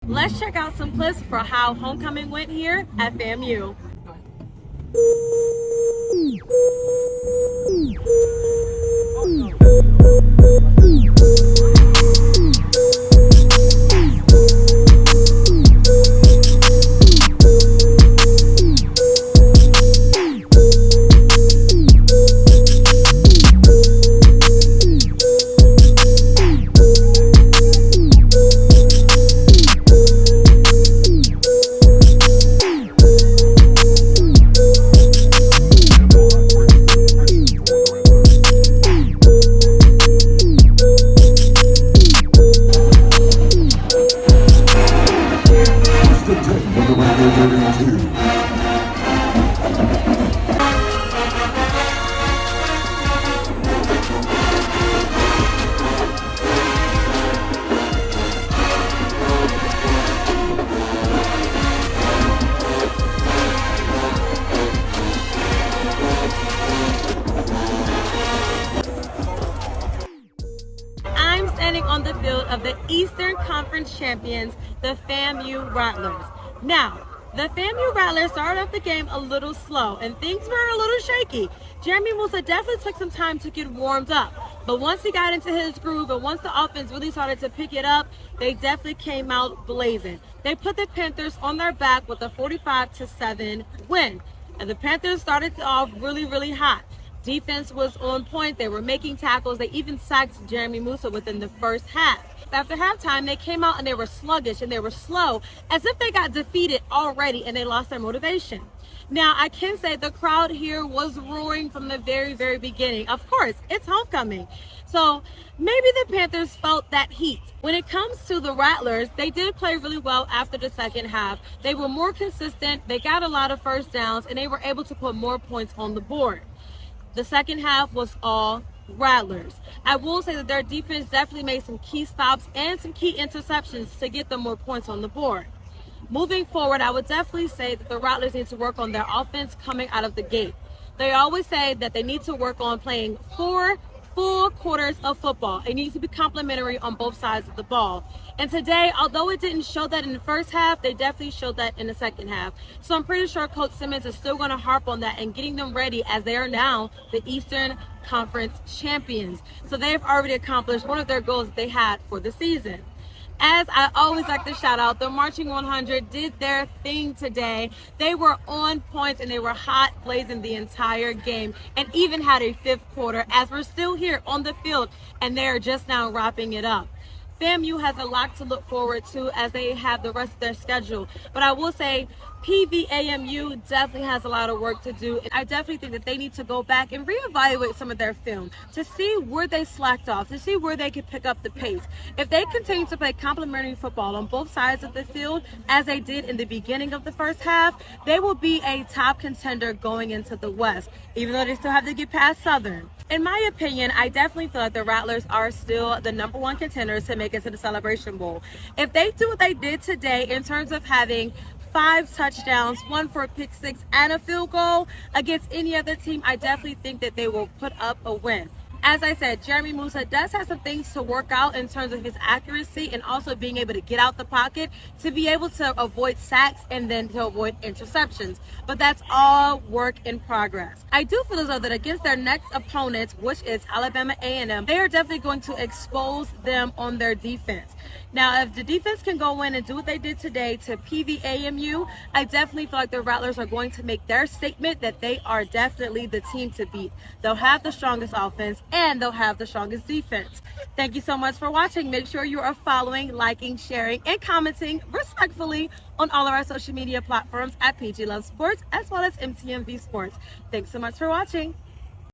Let's check out some clips for how homecoming went here at FAMU. Standing on the field of the Eastern Conference champions, the FAMU Rattlers. Now, the FAMU Rattlers started off the game a little slow and things were a little shaky. Moussa definitely took some time to get warmed up, but once he got into his groove and once the offense really started to pick it up, they definitely came out blazing. They put the Panthers on their back with a 45-7 win, and the Panthers started off really hot. Defense was on point. They were making tackles. They even sacked Moussa within the first half. After halftime, they came out and they were sluggish and they were slow, as if they got defeated already and they lost their motivation. Now, I can say the crowd here was roaring from the very beginning. Of course, it's homecoming. So maybe the Panthers felt that heat. When it comes to the Rattlers, they did play really well after the second half. They were more consistent. They got a lot of first downs and they were able to put more points on the board. The second half was all Rattlers. I will say that their defense definitely made some key stops and some key interceptions to get them more points on the board. Moving forward, I would definitely say that the Rattlers need to work on their offense coming out of the gate. They always say that they need to work on playing 4 full quarters of football. It needs to be complementary on both sides of the ball. And today, although it didn't show that in the first half, they definitely showed that in the second half. So I'm pretty sure Coach Simmons is still going to harp on that and getting them ready, as they are now the Eastern Conference champions. So they've already accomplished one of their goals that they had for the season. As I always like to shout out, the Marching 100 did their thing today. They were on point and they were hot blazing the entire game and even had a fifth quarter, as we're still here on the field and they're just now wrapping it up. FAMU has a lot to look forward to as they have the rest of their schedule. But I will say PVAMU definitely has a lot of work to do. And I definitely think that they need to go back and reevaluate some of their film to see where they slacked off, to see where they could pick up the pace. If they continue to play complementary football on both sides of the field, as they did in the beginning of the first half, they will be a top contender going into the West, even though they still have to get past Southern. In my opinion, I definitely feel like the Rattlers are still the #1 contenders to make it to the Celebration Bowl. If they do what they did today in terms of having 5 touchdowns, 1 for a pick 6 and a field goal against any other team, I definitely think that they will put up a win. As I said, Moussa does have some things to work out in terms of his accuracy and also being able to get out the pocket to be able to avoid sacks and then to avoid interceptions. But that's all work in progress. I do feel as though that against their next opponent, which is Alabama A&M, they are definitely going to expose them on their defense. Now, if the defense can go in and do what they did today to PVAMU, I definitely feel like the Rattlers are going to make their statement that they are definitely the team to beat. They'll have the strongest offense and they'll have the strongest defense. Thank you so much for watching. Make sure you are following, liking, sharing, and commenting respectfully on all of our social media platforms at PG Love Sports as well as MTMV Sports. Thanks so much for watching.